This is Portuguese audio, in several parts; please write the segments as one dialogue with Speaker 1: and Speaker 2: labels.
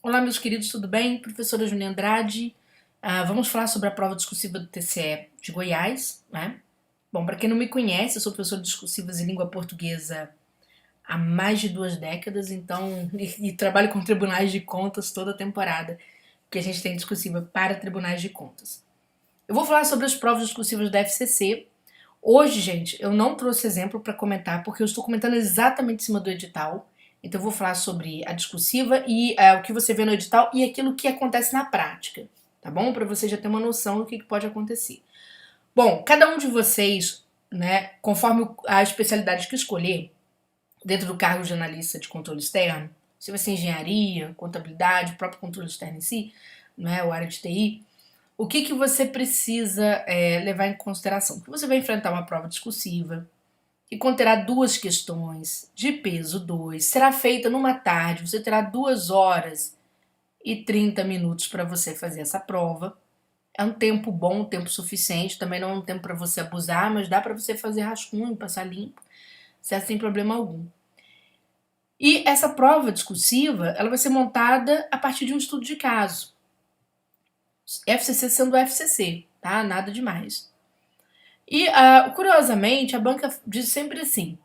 Speaker 1: Olá, meus queridos, tudo bem? Professora Juliana Andrade. Vamos falar sobre a prova discursiva do TCE de Goiás, né? Bom, para quem não me conhece, eu sou professora de discursivas em língua portuguesa há mais de 2 décadas, então, e trabalho com tribunais de contas toda a temporada que a gente tem discursiva para tribunais de contas. Eu vou falar sobre as provas discursivas da FCC. Hoje, gente, eu não trouxe exemplo para comentar, porque eu estou comentando exatamente em cima do edital. Então, eu vou falar sobre a discursiva e o que você vê no edital e aquilo que acontece na prática, tá bom? Para você já ter uma noção do que pode acontecer. Bom, cada um de vocês, né, conforme a especialidade que escolher, dentro do cargo de analista de controle externo, se vai ser engenharia, contabilidade, o próprio controle externo em si, né, ou área de TI, o que você precisa levar em consideração? Que você vai enfrentar uma prova discursiva que conterá 2 questões de peso 2, será feita numa tarde, você terá 2 horas e 30 minutos para você fazer essa prova. É um tempo bom, um tempo suficiente, também não é um tempo para você abusar, mas dá para você fazer rascunho, passar limpo, certo? Sem problema algum. E essa prova discursiva, ela vai ser montada a partir de um estudo de caso. FCC sendo FCC, tá? Nada demais. E, curiosamente, a banca diz sempre assim: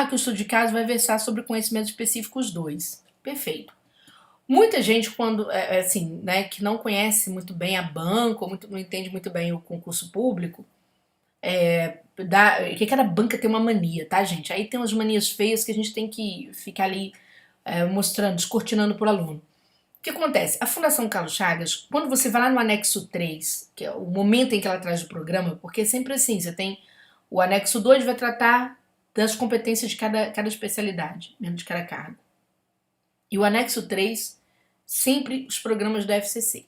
Speaker 1: que o estudo de caso vai versar sobre conhecimentos específicos 2. Perfeito. Muita gente, quando, assim, né, que não conhece muito bem a banca, ou não entende muito bem o concurso público, que cada banca tem uma mania, tá, gente? Aí tem umas manias feias que a gente tem que ficar ali mostrando, descortinando por aluno. O que acontece? A Fundação Carlos Chagas, quando você vai lá no anexo 3, que é o momento em que ela traz o programa, porque é sempre assim, você tem o anexo 2 vai tratar das competências de cada especialidade, dentro de cada cargo. E o anexo 3, sempre os programas da FCC.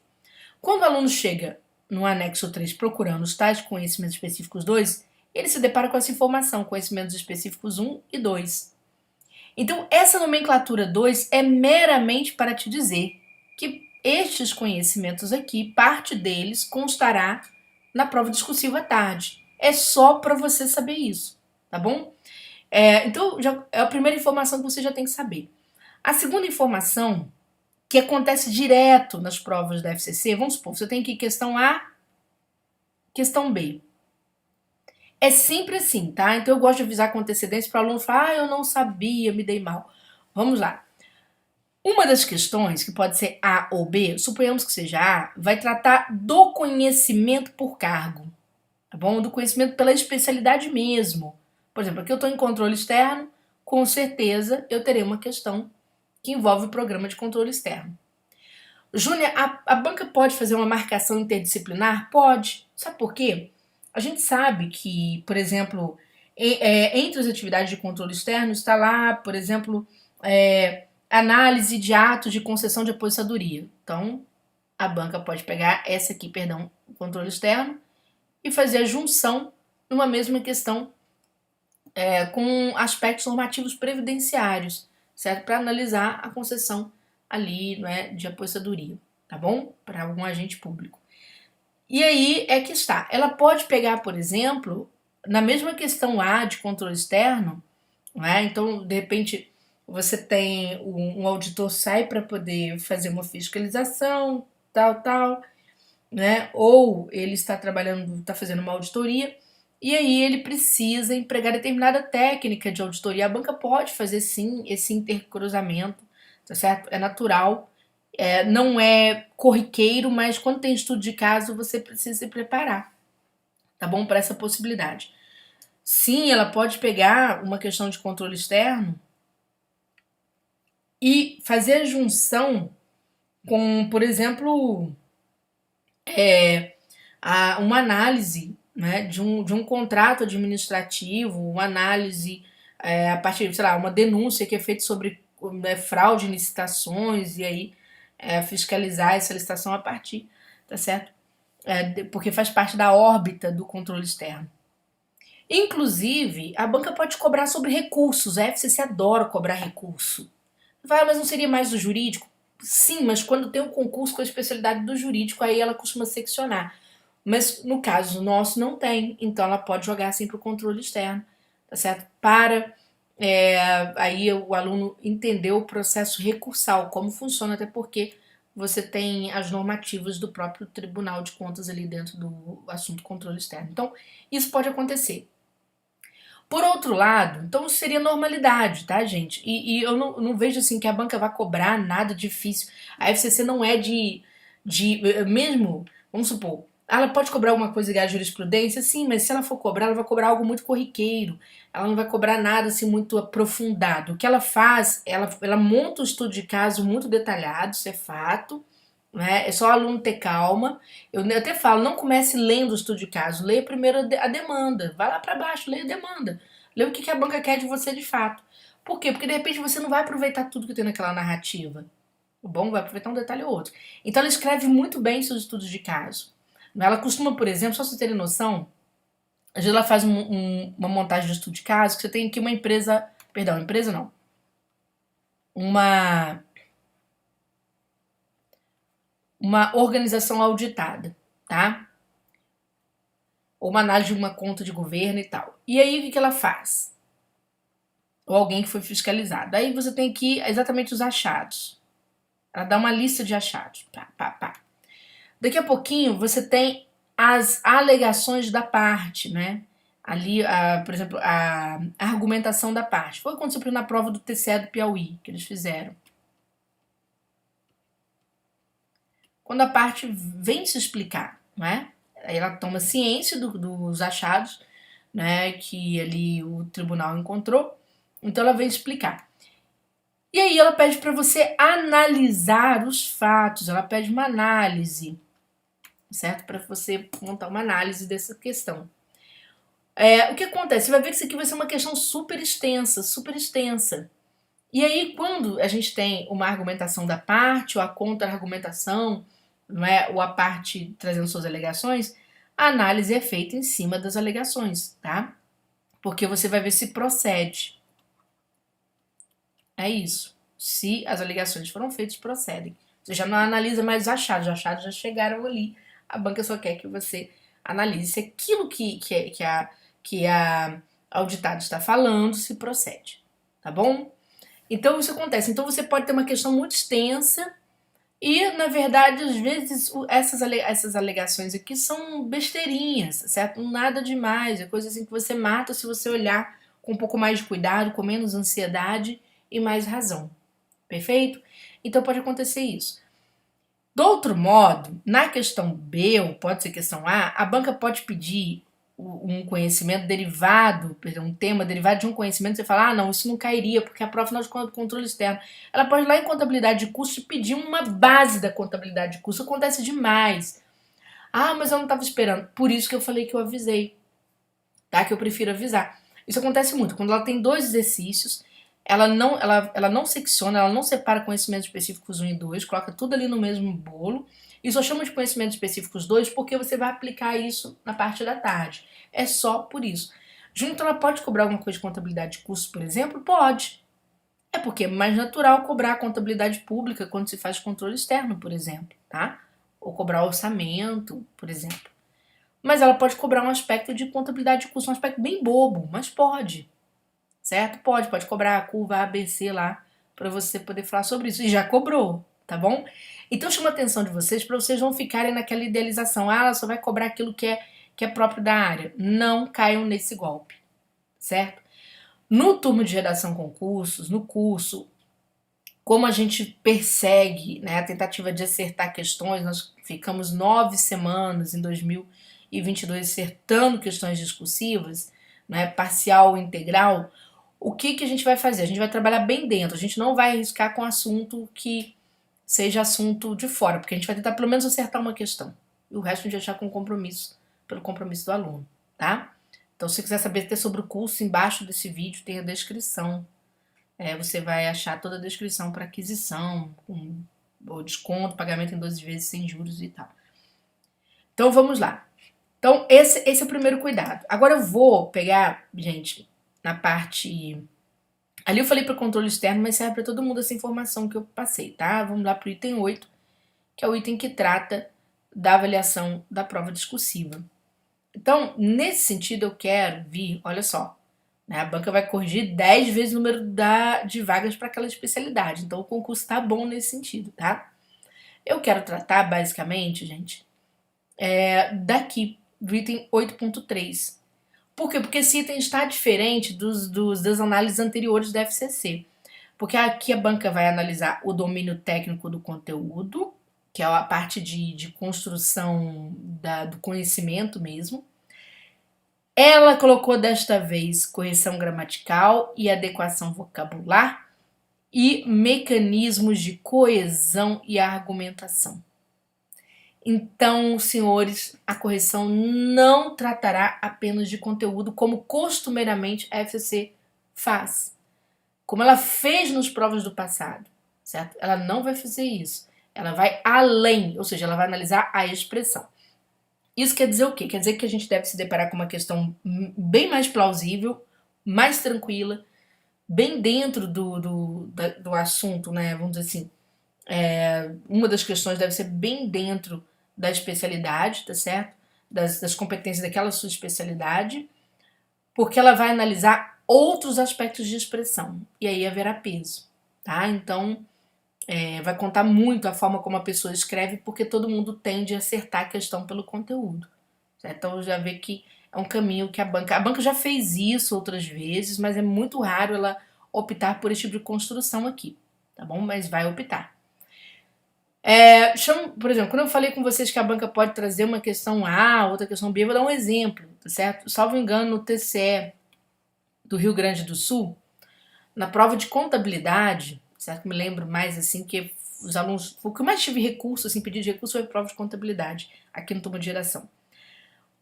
Speaker 1: Quando o aluno chega no anexo 3 procurando os tais conhecimentos específicos 2, ele se depara com essa informação, conhecimentos específicos 1 e 2. Então, essa nomenclatura 2 é meramente para te dizer que estes conhecimentos aqui, parte deles constará na prova discursiva à tarde. É só para você saber isso, tá bom? Então, já é a primeira informação que você já tem que saber. A segunda informação, que acontece direto nas provas da FCC, vamos supor, você tem aqui questão A, questão B. É sempre assim, tá? Então eu gosto de avisar com antecedência para o aluno falar, eu não sabia, me dei mal. Vamos lá. Uma das questões, que pode ser A ou B, suponhamos que seja A, vai tratar do conhecimento por cargo, tá bom? Do conhecimento pela especialidade mesmo. Por exemplo, aqui eu estou em controle externo, com certeza eu terei uma questão que envolve o programa de controle externo. Júnior, a banca pode fazer uma marcação interdisciplinar? Pode. Sabe por quê? A gente sabe que, por exemplo, entre as atividades de controle externo está lá, por exemplo, análise de atos de concessão de aposentadoria. Então, a banca pode pegar essa aqui, perdão, o controle externo, e fazer a junção numa mesma questão com aspectos normativos previdenciários, certo? Para analisar a concessão ali, né, de aposentadoria, tá bom? Para algum agente público. E aí é que está. Ela pode pegar, por exemplo, na mesma questão A de controle externo, né? Então, de repente, você tem um auditor sai para poder fazer uma fiscalização, tal, né? Ou ele está trabalhando, está fazendo uma auditoria, e aí ele precisa empregar determinada técnica de auditoria. A banca pode fazer sim esse intercruzamento, tá certo? É natural, não é corriqueiro, mas quando tem estudo de caso você precisa se preparar, tá bom? Para essa possibilidade. Sim, ela pode pegar uma questão de controle externo e fazer a junção com, por exemplo, uma análise, né, de um contrato administrativo, uma análise a partir, sei lá, uma denúncia que é feita sobre fraude em licitações e aí fiscalizar essa licitação a partir, tá certo? Porque faz parte da órbita do controle externo. Inclusive, a banca pode cobrar sobre recursos, a FCC adora cobrar recurso. Vai, mas não seria mais do jurídico? Sim, mas quando tem um concurso com a especialidade do jurídico, aí ela costuma seccionar. Mas no caso nosso não tem, então ela pode jogar assim para o controle externo, tá certo? Para aí o aluno entendeu o processo recursal, como funciona, até porque você tem as normativas do próprio Tribunal de Contas ali dentro do assunto controle externo. Então, isso pode acontecer. Por outro lado, então isso seria normalidade, tá, gente? E eu não vejo assim que a banca vai cobrar nada difícil. A FCC não é mesmo, vamos supor, ela pode cobrar alguma coisa ligada à jurisprudência, sim, mas se ela for cobrar, ela vai cobrar algo muito corriqueiro. Ela não vai cobrar nada assim muito aprofundado. O que ela faz, ela monta um estudo de caso muito detalhado, isso é fato, né? É só o aluno ter calma. Eu até falo, não comece lendo o estudo de caso, leia primeiro a demanda, vai lá para baixo, leia a demanda, leia o que a banca quer de você de fato. Por quê? Porque de repente você não vai aproveitar tudo que tem naquela narrativa. O bom vai aproveitar um detalhe ou outro. Então ela escreve muito bem seus estudos de caso. Ela costuma, por exemplo, só vocês terem noção, às vezes ela faz uma montagem de estudo de caso que você tem aqui uma empresa, perdão, empresa não, uma uma organização auditada, tá? Ou uma análise de uma conta de governo e tal. E aí o que ela faz? Ou alguém que foi fiscalizado. Aí você tem aqui exatamente os achados. Ela dá uma lista de achados. Pá, pá, pá. Daqui a pouquinho você tem as alegações da parte, né? Ali, por exemplo, a argumentação da parte. Foi o que aconteceu na prova do TCE do Piauí, que eles fizeram. Quando a parte vem se explicar, né? Aí ela toma ciência dos achados, né, que ali o tribunal encontrou, então ela vem explicar. E aí ela pede para você analisar os fatos, ela pede uma análise, certo? Para você montar uma análise dessa questão. O que acontece? Você vai ver que isso aqui vai ser uma questão super extensa, super extensa. E aí, quando a gente tem uma argumentação da parte, ou a contra-argumentação, não é? Ou a parte trazendo suas alegações, a análise é feita em cima das alegações, tá? Porque você vai ver se procede. É isso. Se as alegações foram feitas, procedem. Você já não analisa mais os achados já chegaram ali. A banca só quer que você analise se aquilo que a auditada está falando se procede. Tá bom? Então isso acontece. Então você pode ter uma questão muito extensa e, na verdade, às vezes essas alegações aqui são besteirinhas, certo? Nada demais, é coisa assim que você mata se você olhar com um pouco mais de cuidado, com menos ansiedade e mais razão. Perfeito? Então pode acontecer isso. Do outro modo, na questão B, ou pode ser questão A banca pode pedir um conhecimento derivado, perdão, um tema derivado de um conhecimento, você fala, não, isso não cairia, porque a prova de controle externo. Ela pode ir lá em contabilidade de custo e pedir uma base da contabilidade de custo. Acontece demais. Mas eu não estava esperando. Por isso que eu falei que eu avisei, tá? Que eu prefiro avisar. Isso acontece muito. Quando ela tem dois exercícios, ela não secciona, ela não separa conhecimentos específicos 1 e 2, coloca tudo ali no mesmo bolo e só chama de conhecimentos específicos 2 porque você vai aplicar isso na parte da tarde. É só por isso. Junto, ela pode cobrar alguma coisa de contabilidade de custos, por exemplo? Pode. É porque é mais natural cobrar a contabilidade pública quando se faz controle externo, por exemplo, tá? Ou cobrar orçamento, por exemplo. Mas ela pode cobrar um aspecto de contabilidade de custos, um aspecto bem bobo, mas pode. Certo? Pode cobrar a curva ABC lá para você poder falar sobre isso. E já cobrou, tá bom? Então chama a atenção de vocês para vocês não ficarem naquela idealização. Ela só vai cobrar aquilo que é próprio da área. Não caiam nesse golpe, certo? No turno de redação concursos, no curso, como a gente persegue, né, a tentativa de acertar questões, nós ficamos 9 semanas em 2022 acertando questões discursivas, né, parcial ou integral. O que a gente vai fazer? A gente vai trabalhar bem dentro, a gente não vai arriscar com assunto que seja assunto de fora, porque a gente vai tentar pelo menos acertar uma questão. E o resto a gente vai deixar com compromisso, pelo compromisso do aluno, tá? Então, se você quiser saber sobre o curso, embaixo desse vídeo tem a descrição. Você vai achar toda a descrição para aquisição, com o desconto, pagamento em 12 vezes sem juros e tal. Então, vamos lá. Então, esse é o primeiro cuidado. Agora eu vou pegar, gente, na parte... Ali eu falei para o controle externo, mas serve para todo mundo essa informação que eu passei, tá? Vamos lá para o item 8, que é o item que trata da avaliação da prova discursiva. Então, nesse sentido, eu quero vir, olha só, né? A banca vai corrigir 10 vezes o número de vagas para aquela especialidade. Então o concurso está bom nesse sentido, tá? Eu quero tratar, basicamente, gente, daqui, do item 8.3. Por quê? Porque esse item está diferente das análises anteriores da FCC. Porque aqui a banca vai analisar o domínio técnico do conteúdo, que é a parte de construção do conhecimento mesmo. Ela colocou desta vez correção gramatical e adequação vocabular e mecanismos de coesão e argumentação. Então, senhores, a correção não tratará apenas de conteúdo como costumeiramente a FCC faz, como ela fez nas provas do passado, certo? Ela não vai fazer isso. Ela vai além, ou seja, ela vai analisar a expressão. Isso quer dizer o quê? Quer dizer que a gente deve se deparar com uma questão bem mais plausível, mais tranquila, bem dentro do assunto, né? Vamos dizer assim, uma das questões deve ser bem dentro da especialidade, tá certo? Das competências daquela sua especialidade, porque ela vai analisar outros aspectos de expressão, e aí haverá peso, tá? Então, vai contar muito a forma como a pessoa escreve, porque todo mundo tende a acertar a questão pelo conteúdo, certo? Então, já vê que é um caminho que a banca já fez isso outras vezes, mas é muito raro ela optar por esse tipo de construção aqui, tá bom? Mas vai optar. Por exemplo, quando eu falei com vocês que a banca pode trazer uma questão A, outra questão B, eu vou dar um exemplo, tá certo? Salvo engano, no TCE do Rio Grande do Sul, na prova de contabilidade, certo? Me lembro mais assim que os alunos, o que eu mais tive recurso, assim, pedido de recurso foi prova de contabilidade, aqui no turma de geração.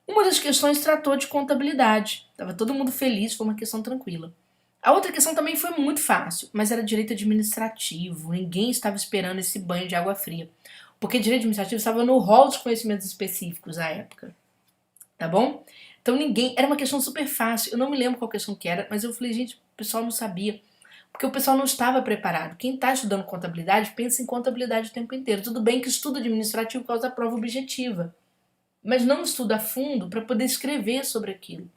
Speaker 1: Uma das questões tratou de contabilidade, tava todo mundo feliz, foi uma questão tranquila. A outra questão também foi muito fácil, mas era direito administrativo. Ninguém estava esperando esse banho de água fria. Porque direito administrativo estava no rol dos conhecimentos específicos à época. Tá bom? Então ninguém. Era uma questão super fácil. Eu não me lembro qual questão que era, mas eu falei, gente, o pessoal não sabia. Porque o pessoal não estava preparado. Quem está estudando contabilidade pensa em contabilidade o tempo inteiro. Tudo bem que estuda administrativo por causa da prova objetiva, mas não estuda a fundo para poder escrever sobre aquilo.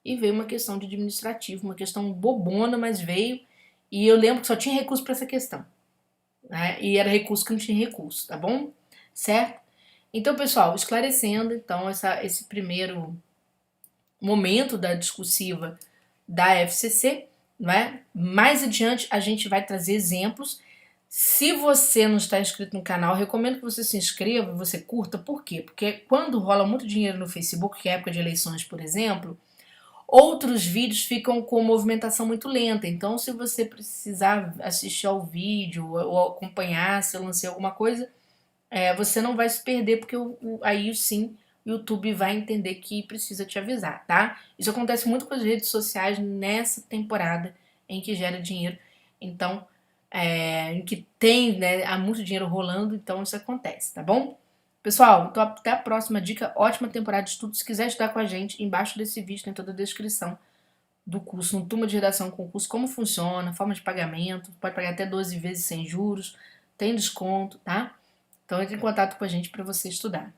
Speaker 1: E veio uma questão de administrativo, uma questão bobona, mas veio. E eu lembro que só tinha recurso para essa questão, né? E era recurso que não tinha recurso, tá bom? Certo? Então, pessoal, esclarecendo então esse primeiro momento da discursiva da FCC, né? Mais adiante a gente vai trazer exemplos. Se você não está inscrito no canal, recomendo que você se inscreva, você curta. Por quê? Porque quando rola muito dinheiro no Facebook, que é época de eleições, por exemplo, outros vídeos ficam com movimentação muito lenta. Então, se você precisar assistir ao vídeo ou acompanhar se eu lancei alguma coisa, você não vai se perder, porque aí sim o YouTube vai entender que precisa te avisar, tá? Isso acontece muito com as redes sociais nessa temporada em que gera dinheiro. Então, em que tem, né, há muito dinheiro rolando, então isso acontece, tá bom? Pessoal, então até a próxima dica. Ótima temporada de estudo. Se quiser estudar com a gente, embaixo desse vídeo tem toda a descrição do curso, no Turma de Redação com curso, como funciona, forma de pagamento, pode pagar até 12 vezes sem juros, tem desconto, tá? Então entre em contato com a gente para você estudar.